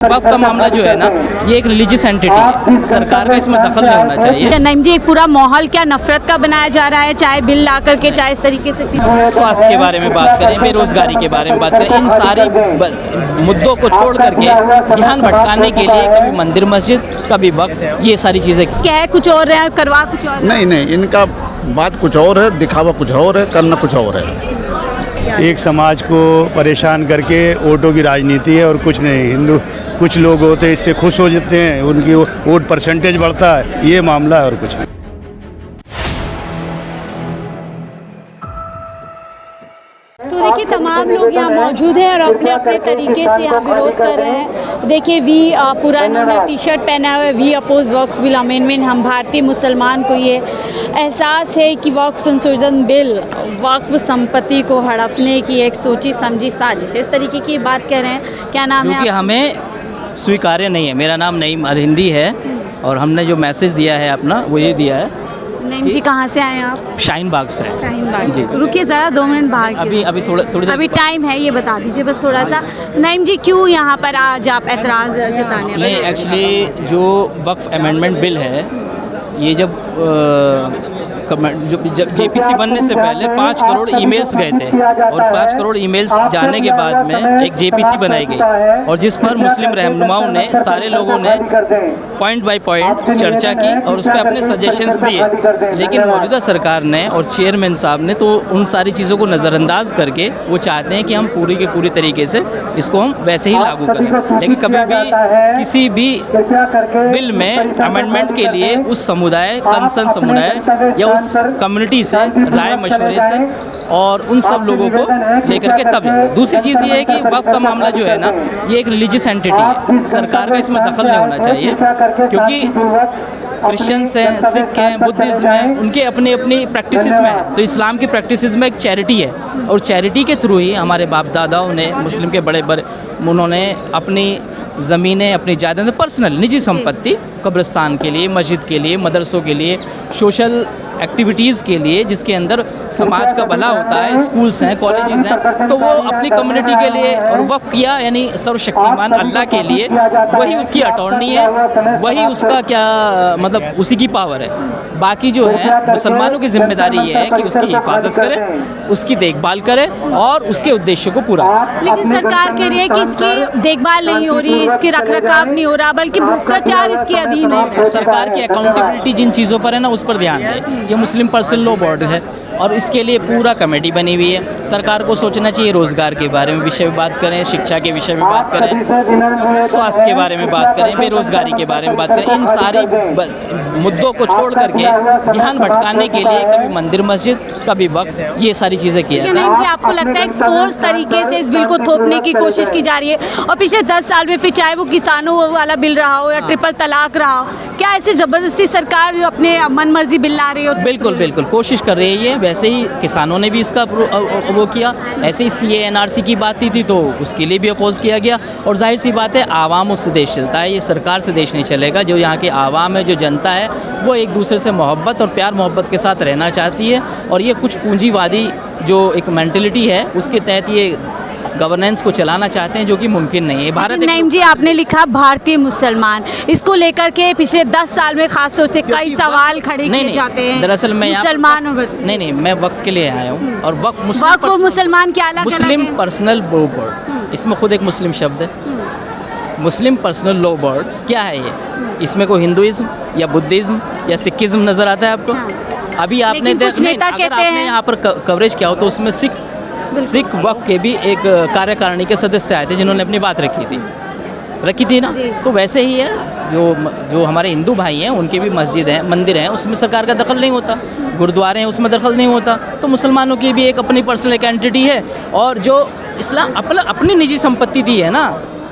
वक्फ का मामला जो है ना, ये एक रिलीजियस एंटिटी है, सरकार का इसमें दखल नहीं होना चाहिए। नईम जी, एक पूरा माहौल क्या नफरत का बनाया जा रहा है, चाहे बिल ला करके, चाहे इस तरीके से स्वास्थ्य के बारे में बात करें, बेरोजगारी के बारे में बात करें, इन सारे मुद्दों को छोड़ करके ध्यान भटकाने के लिए कभी मंदिर मस्जिद, कभी वक्फ, ये सारी चीज़ें क्या है, कुछ और है, करवा कुछ और है। नहीं, इनका बात कुछ और है, दिखावा कुछ और है, करना कुछ और है। एक समाज को परेशान करके वोटों की राजनीति है और कुछ नहीं। हिंदू कुछ लोग होते हैं इससे खुश हो जाते हैं, उनकी वोट परसेंटेज बढ़ता है, ये मामला है और कुछ नहीं। तो देखिए, तमाम लोग यहाँ मौजूद हैं और अपने अपने तरीके से यहाँ विरोध कर रहे हैं। देखिए, पूरा इन्होंने टी शर्ट पहना हुआ है, वी अपोज वक्फ बिल अमेंडमेंट। हम भारतीय मुसलमान को ये एहसास है कि वक्फ संशोधन बिल वक्फ संपत्ति को हड़पने की एक सोची समझी साजिश, इस तरीके की बात कह रहे हैं। क्या नाम है? क्योंकि हमें स्वीकार्य नहीं है। मेरा नाम नईम हिंदी है और हमने जो मैसेज दिया है अपना, वो ये दिया है। नईम जी, कहाँ से आए हैं आप? शाहीन बाग से। शाहीन बाग। जी, रुकिए ज़रा, 2 मिनट बाहर अभी थोड़ी देर अभी टाइम है, ये बता दीजिए बस थोड़ा सा। नईम जी, क्यों यहाँ पर आज आप एतराज़ जताने? नहीं, एक्चुअली जो वक्फ अमेंडमेंट बिल है, ये जब जेपीसी बनने से पहले 5 करोड़ ईमेल्स गए थे और 5 करोड़ ईमेल्स जाने के बाद में एक जेपीसी बनाई गई और जिस पर मुस्लिम रहनुमाओं ने, सारे लोगों ने पॉइंट बाय पॉइंट चर्चा की और उस पर अपने सजेशंस दिए। लेकिन मौजूदा सरकार ने और चेयरमैन साहब ने तो उन सारी चीज़ों को नज़रअंदाज करके वो चाहते हैं कि हम पूरी के पूरी तरीके से इसको हम वैसे ही लागू करें। लेकिन कभी भी किसी भी बिल में अमेंडमेंट के लिए उस समुदाय, कंसर्न समुदाय या कम्युनिटी से राय मशवरे से और उन सब लोगों को लेकर के तब। दूसरी चीज़ ये है कि वक्फ का मामला जो है ना, ये एक रिलीजियस एंटिटी है, सरकार का इसमें दखल नहीं होना चाहिए। क्योंकि क्रिश्चियंस हैं, सिख हैं, बुद्धिज़्म हैं, उनके अपनी अपनी प्रैक्टिसेस में है। तो इस्लाम की प्रैक्टिसेस में एक चैरिटी है और चैरिटी के थ्रू ही हमारे बाप दादाओं ने, मुस्लिम के बड़े उन्होंने अपनी ज़मीनें, अपनी जायदाद, पर्सनल निजी संपत्ति कब्रिस्तान के लिए, मस्जिद के लिए, मदरसों के लिए, सोशल एक्टिविटीज़ के लिए, जिसके अंदर समाज का भला होता है, स्कूल्स हैं, कॉलेजेस हैं, तो वो अपनी कम्युनिटी के लिए और वक्फ किया, यानी सर्वशक्तिमान अल्लाह के लिए। वही उसकी अटॉर्नी है, वही उसका क्या मतलब उसी की पावर है। बाकी जो है मुसलमानों की जिम्मेदारी ये है कि उसकी हिफाजत करें, उसकी देखभाल करें और उसके उद्देश्य को पूरा। लेकिन सरकार कह रही है कि इसकी देखभाल नहीं हो रही, इसके रखरखाव नहीं हो रहा, बल्कि भ्रष्टाचार इसके अधीन है। सरकार की अकाउंटेबिलिटी जिन चीज़ों पर है ना, उस पर ध्यान दें। ये मुस्लिम पर्सनल लॉ बोर्ड है और इसके लिए पूरा कमेटी बनी हुई है। सरकार को सोचना चाहिए, रोज़गार के बारे में विषय में बात करें, शिक्षा के विषय में बात करें, स्वास्थ्य के बारे में बात करें, बेरोजगारी के बारे में बात करें, इन सारे मुद्दों को छोड़ करके ध्यान भटकाने के लिए कभी मंदिर मस्जिद, कभी वक्फ, ये सारी चीज़ें की है। नहीं जी, आपको लगता है कि फोर्स तरीके से इस बिल को थोपने की कोशिश की जा रही है और पिछले 10 साल में फिर चाहे वो किसानों वाला बिल रहा हो या ट्रिपल तलाक रहा हो, क्या ऐसे ज़बरदस्ती सरकार अपने मन मर्जी बिल ला रही हो? बिल्कुल कोशिश कर रही है। वैसे ही किसानों ने भी इसका वो किया, ऐसे ही CAA NRC की बात थी तो उसके लिए भी अपोज़ किया गया। और जाहिर सी बात है, आवाम उससे देश चलता है, ये सरकार से देश नहीं चलेगा। जो यहाँ के आवाम है, जो जनता है, वो एक दूसरे से मोहब्बत और प्यार मोहब्बत के साथ रहना चाहती है और ये कुछ पूंजीवादी जो एक मेंटलिटी है, उसके तहत ये गवर्नेंस को चलाना चाहते हैं, जो कि मुमकिन नहीं है। भारत नईम जी, आपने लिखा भारतीय मुसलमान, इसको लेकर के पिछले 10 साल में खासतौर से कई सवाल खड़े किए जाते हैं। दरअसल मैं मुसलमान नहीं, मैं वक्फ के लिए आया हूँ और वक्फ मुसलमान क्या अलग? मुस्लिम पर्सनल लॉ बोर्ड, इसमें खुद एक मुस्लिम शब्द है। मुस्लिम पर्सनल लॉ बोर्ड क्या है ये? इसमें कोई हिंदुइज्म या बुद्धिज़्म या सिखिज़्म नज़र आता है आपको? अभी आपने यहाँ पर कवरेज किया हो तो उसमें सिख वक्फ के भी एक कार्यकारिणी के सदस्य आए थे जिन्होंने अपनी बात रखी थी ना। तो वैसे ही है, जो हमारे हिंदू भाई हैं उनके भी मस्जिद हैं, मंदिर हैं, उसमें सरकार का दखल नहीं होता। गुरुद्वारे हैं, उसमें दखल नहीं होता। तो मुसलमानों की भी एक अपनी पर्सनल एक एंटिटी है और जो इस्लाम अपनी निजी संपत्ति दी है ना।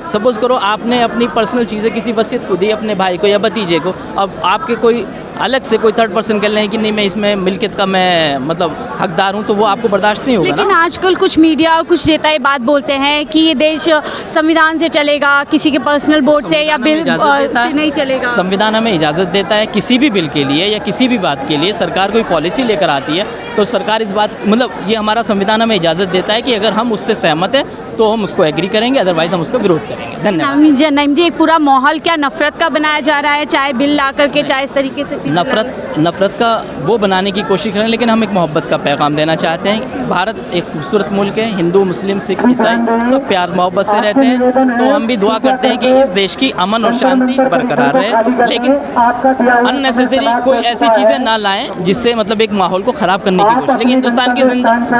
सपोज़ करो आपने अपनी पर्सनल चीज़ें किसी वसीयत को दी अपने भाई को या भतीजे को, अब आपके कोई अलग से कोई थर्ड पर्सन कह रहे हैं कि नहीं मैं इसमें मिल्कियत का मैं मतलब हकदार हूँ, तो वो आपको बर्दाश्त नहीं होगा। लेकिन आजकल कुछ मीडिया और कुछ नेता ये बात बोलते हैं कि ये देश संविधान से चलेगा, किसी के पर्सनल बोर्ड से या बिल से नहीं चलेगा। संविधान हमें इजाज़त देता है किसी भी बिल के लिए या किसी भी बात के लिए। सरकार कोई पॉलिसी लेकर आती है तो सरकार इस बात मतलब ये हमारा संविधान हमें इजाज़त देता है कि अगर हम उससे सहमत हैं तो हम उसको एग्री करेंगे, अदरवाइज़ हम उसका विरोध करेंगे। धन्यवाद। नईम जी, एक पूरा माहौल क्या नफरत का बनाया जा रहा है, चाहे बिल ला करके, चाहे इस तरीके से चीज़ें नफ़रत का वो बनाने की कोशिश करें, लेकिन हम एक मोहब्बत का पैगाम देना चाहते हैं। भारत एक खूबसूरत मुल्क है, हिंदू मुस्लिम सिख ईसाई सब प्यार मोहब्बत से रहते हैं, तो हम भी दुआ करते हैं कि इस देश की अमन और शांति बरकरार रहे, लेकिन अननेसेसरी कोई ऐसी चीज़ें ना लाएं जिससे मतलब एक माहौल को ख़राब करने की कोशिश। लेकिन हिंदुस्तान की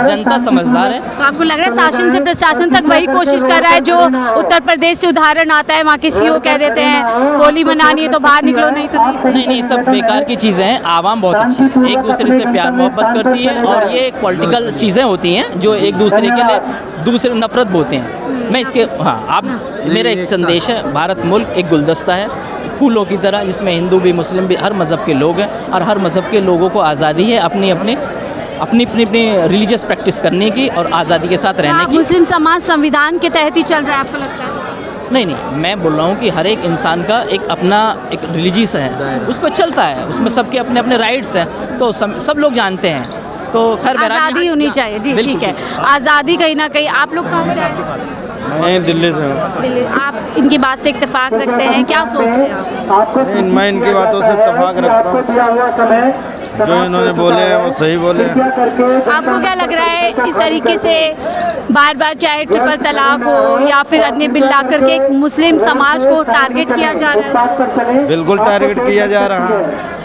जनता समझदार है। तो आपको लग रहा है शासन से प्रशासन तक वही कोशिश कर रहा है जो उत्तर प्रदेश से उदाहरण आता है, वहाँ के सीओ कह देते हैं होली मनानी है तो बाहर निकलो, नहीं तो नहीं, सब बेकार की चीज़ें हैं। आवाम बहुत अच्छी है, एक दूसरे से प्यार मोहब्बत करती है, और ये एक पॉलिटिकल चीज़ें होती हैं जो एक दूसरे के लिए दूसरे नफरत बोते हैं। मैं इसके आप मेरा एक संदेश है, भारत मुल्क एक गुलदस्ता है फूलों की तरह, जिसमें हिंदू भी मुस्लिम भी हर मज़हब के लोग हैं, और हर मज़हब के लोगों को आज़ादी है अपनी रिलीजियस प्रैक्टिस करने की और आज़ादी के साथ रहने की। मुस्लिम समाज संविधान के तहत ही चल रहा है, आपको लगता है? नहीं, मैं बोल रहा हूँ कि हर एक इंसान का एक अपना एक रिलीजियस है, उस पर चलता है, उसमें सबके अपने अपने राइट्स हैं, तो सब लोग जानते हैं, तो खैर आज़ादी होनी चाहिए। जी ठीक है, आज़ादी कहीं ना कहीं। आप लोग कहाँ से आए? मैं दिल्ली से हूँ। दिल्ली। आप इनकी बात से इत्तेफाक रखते हैं, क्या सोचते हैं आप? मैं इनकी बातों से इत्तेफाक रखता हूँ, जो इन्होंने बोले हैं वो सही बोले हैं। आपको क्या लग रहा है इस तरीके से बार बार चाहे ट्रिपल तलाक हो या फिर अन्य बिल ला करके एक मुस्लिम समाज को टारगेट किया जा रहा है? बिल्कुल टारगेट किया जा रहा है,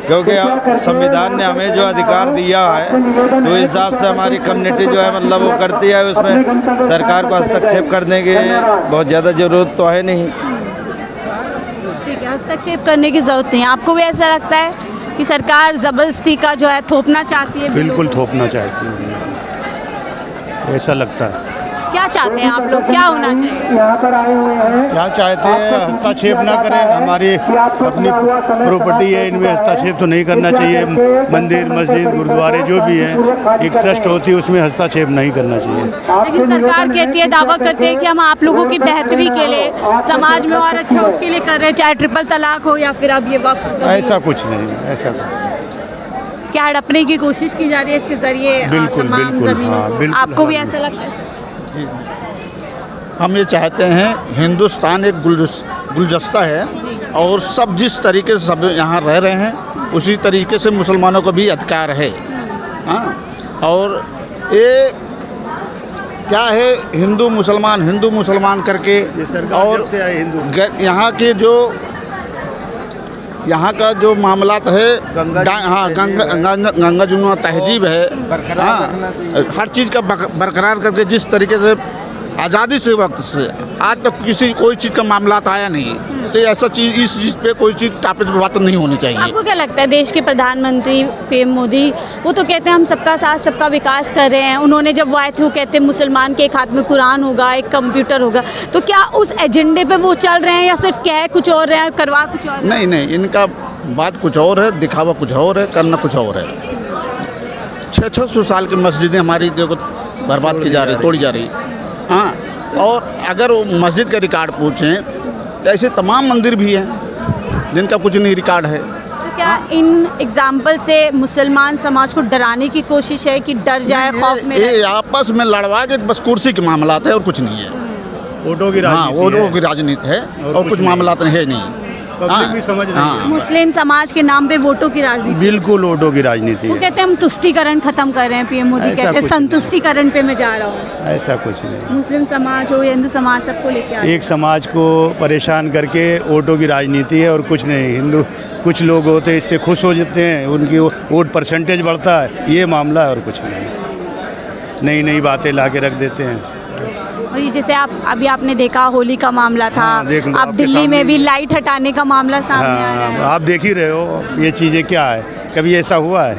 क्योंकि संविधान ने हमें जो अधिकार दिया है तो इस हिसाब से हमारी कम्युनिटी जो है मतलब वो करती है, उसमें सरकार को हस्तक्षेप करने की बहुत ज़्यादा ज़रूरत तो है नहीं। ठीक है, हस्तक्षेप करने की ज़रूरत नहीं। आपको भी ऐसा लगता है कि सरकार ज़बरदस्ती का जो है थोपना चाहती है? बिल्कुल थोपना चाहती है, ऐसा लगता है। क्या चाहते हैं आप लोग, क्या होना चाहिए? क्या चाहते हैं, हस्तक्षेप ना करें, हमारी अपनी प्रॉपर्टी है, इनमें हस्तक्षेप तो नहीं करना चाहिए। मंदिर मस्जिद गुरुद्वारे जो भी हैं, एक ट्रस्ट होती है, उसमें हस्तक्षेप नहीं करना चाहिए। लेकिन सरकार कहती है, दावा करते हैं कि हम आप लोगों की बेहतरी के लिए, समाज में और अच्छा उसके लिए कर रहे हैं, चाहे ट्रिपल तलाक हो या फिर अब ये वक्त। ऐसा कुछ नहीं, ऐसा कुछ क्या हड़पने की कोशिश की जा रही है इसके जरिए? बिल्कुल, हाँ, बिल्कुल। आपको भी ऐसा लगता है? हम ये चाहते हैं, हिंदुस्तान एक गुलदस्ता है, और सब जिस तरीके से सब यहाँ रह रहे हैं उसी तरीके से मुसलमानों को भी अधिकार है। हाँ, और ये क्या है, हिंदू मुसलमान करके, और यहाँ का जो मामलात है, गंगा जमुना तहजीब है, हाँ, हर चीज़ का बरकरार करके जिस तरीके से आज़ादी से वक्त से आज तक कोई चीज़ का मामला आया नहीं, तो ऐसा चीज़ इस चीज़ पे कोई चीज़ टॉपिक पे बात नहीं होनी चाहिए। आपको क्या लगता है, देश के प्रधानमंत्री पीएम मोदी वो तो कहते हैं हम सबका साथ सबका विकास कर रहे हैं, उन्होंने जब वो आए थे वो कहते हैं मुसलमान के एक हाथ में कुरान होगा, एक कंप्यूटर होगा, तो क्या उस एजेंडे पे वो चल रहे हैं या सिर्फ कह कुछ और रहे हैं, करवा कुछ और? नहीं, इनका बात कुछ और है, दिखावा कुछ और है, करना कुछ और है। 600 साल की मस्जिदें हमारी देखो बर्बाद की जा रही, तोड़ी जा रही। हाँ, और अगर वो मस्जिद का रिकॉर्ड पूछें तो ऐसे तमाम मंदिर भी हैं जिनका कुछ नहीं रिकॉर्ड है। तो क्या इन एग्जाम्पल से मुसलमान समाज को डराने की कोशिश है कि डर जाए, खौफ में? ये आपस में लड़वा के बस कुर्सी के मामला है और कुछ नहीं है। वोटों की राजनीति है और कुछ मामला है नहीं। पब्लिक भी समझ रही है। मुस्लिम समाज के नाम पे वोटों की राजनीति, बिल्कुल वोटों की राजनीति वो है। कहते हैं हम तुष्टीकरण खत्म कर रहे हैं, पीएम मोदी कहते हैं संतुष्टीकरण पे मैं जा रहा हूँ। ऐसा कुछ नहीं, मुस्लिम समाज हो या हिंदू समाज सबको लेके आ, एक समाज को परेशान करके वोटों की राजनीति है और कुछ नहीं। हिंदू कुछ लोग होते हैं इससे खुश हो जाते हैं, उनकी वोट परसेंटेज बढ़ता है, ये मामला है और कुछ नहीं। नई बातें ला के रख देते हैं। और ये जैसे अभी आपने देखा होली का मामला था, अब दिल्ली में भी लाइट हटाने का मामला सामने आ रहा है। आप देख ही रहे हो ये चीज़ें क्या है, कभी ऐसा हुआ है?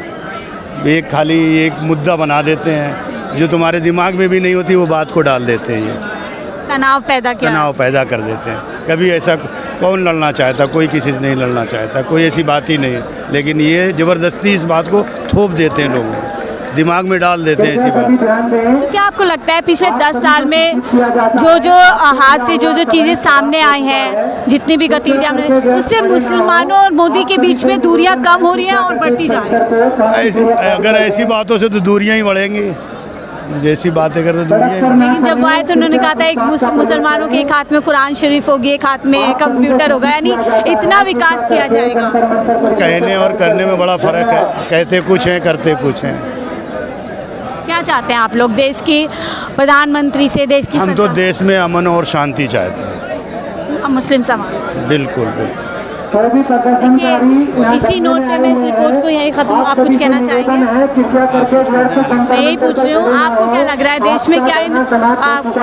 एक खाली एक मुद्दा बना देते हैं, जो तुम्हारे दिमाग में भी नहीं होती वो बात को डाल देते हैं, ये तनाव पैदा कर देते हैं। कभी ऐसा कौन लड़ना चाहता? कोई किसी से नहीं लड़ना चाहता, कोई ऐसी बात ही नहीं, लेकिन ये ज़बरदस्ती इस बात को थोप देते हैं, लोगों को दिमाग में डाल देते हैं ऐसी बात। तो क्या आपको लगता है पिछले 10 साल में जो हाथ से जो चीज़ें सामने आई हैं, जितनी भी गतिविधियाँ हमने, उससे मुसलमानों और मोदी के बीच में दूरियां कम हो रही हैं और बढ़ती जा रही हैं? अगर ऐसी बातों से तो दूरियां ही बढ़ेंगी। जैसी बातें करते दुनिया ही। लेकिन जब वो आए तो उन्होंने कहा था एक मुसलमानों के एक हाथ में कुरान शरीफ होगी, एक हाथ में कंप्यूटर होगा, यानी इतना विकास किया जाएगा। कहने और करने में बड़ा फ़र्क है, कहते कुछ हैं करते कुछ हैं। क्या चाहते हैं आप लोग देश की प्रधानमंत्री से, देश की हम तो सरकार? देश में अमन और शांति चाहते हैं। मुस्लिम समाज। बिल्कुल बिल्कुल। देखिए इसी नोट पे मैं इस रिपोर्ट को यहीं ख़त्म, आप कुछ कहना चाहेंगे? मैं यही पूछ रही हूँ, आपको क्या लग रहा है देश में क्या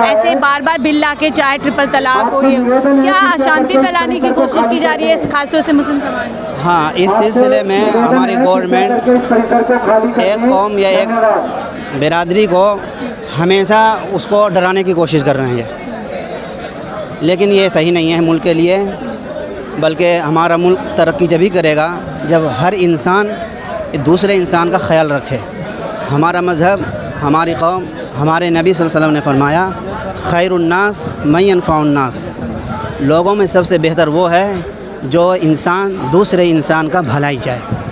ऐसे बार बार बिल ला के, चाहे ट्रिपल तलाक हो, ये क्या अशांति फैलाने की कोशिश की जा रही है खासतौर से मुस्लिम समाज में? हाँ, इस सिलसिले में हमारी गवर्नमेंट एक कौम या एक बिरादरी को हमेशा उसको डराने की कोशिश कर रहे हैं, लेकिन ये सही नहीं है मुल्क के लिए। बल्कि हमारा मुल्क तरक्की जब ही करेगा जब हर इंसान दूसरे इंसान का ख्याल रखे। हमारा मज़हब, हमारी कौम, हमारे नबी सल्लल्लाहु अलैहि वसल्लम ने फरमाया खैरुन्नास मन यनफ़उन्नास, लोगों में सबसे बेहतर वो है जो इंसान दूसरे इंसान का भलाई चाहे।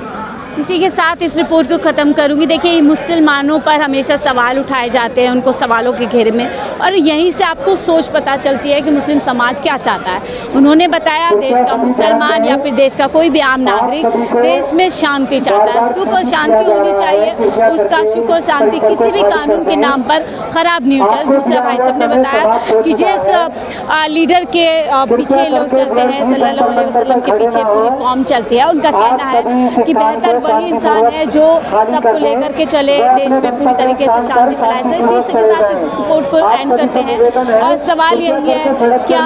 इसी के साथ इस रिपोर्ट को ख़त्म करूंगी। देखिए मुसलमानों पर हमेशा सवाल उठाए जाते हैं, उनको सवालों के घेरे में, और यहीं से आपको सोच पता चलती है कि मुस्लिम समाज क्या चाहता है। उन्होंने बताया देश का मुसलमान या फिर देश का कोई भी आम नागरिक देश में शांति चाहता है, सुख और शांति होनी चाहिए, उसका सुख और शांति किसी भी कानून के नाम पर ख़राब नहीं हो जाए। दूसरा भाई साहब ने बताया कि जिस लीडर के पीछे लोग चलते हैं, सल्लल्लाहु अलैहि वसल्लम के पीछे पूरी कौम चलती है, उनका कहना है कि बेहतर वही इंसान है जो सबको लेकर के चले, देश में पूरी तरीके से शांति फैलाए। इसी के साथ इस रिपोर्ट को एंड करते हैं और सवाल यही है, क्या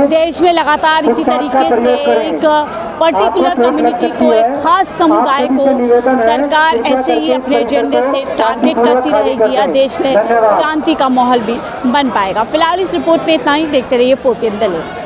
देश में लगातार इसी तरीके से एक पर्टिकुलर कम्युनिटी को, एक खास समुदाय को सरकार ऐसे ही अपने एजेंडे से टारगेट करती रहेगी या देश में शांति का माहौल भी बन पाएगा? फिलहाल इस रिपोर्ट में इतना ही। देखते रहिए 4PM द लीड।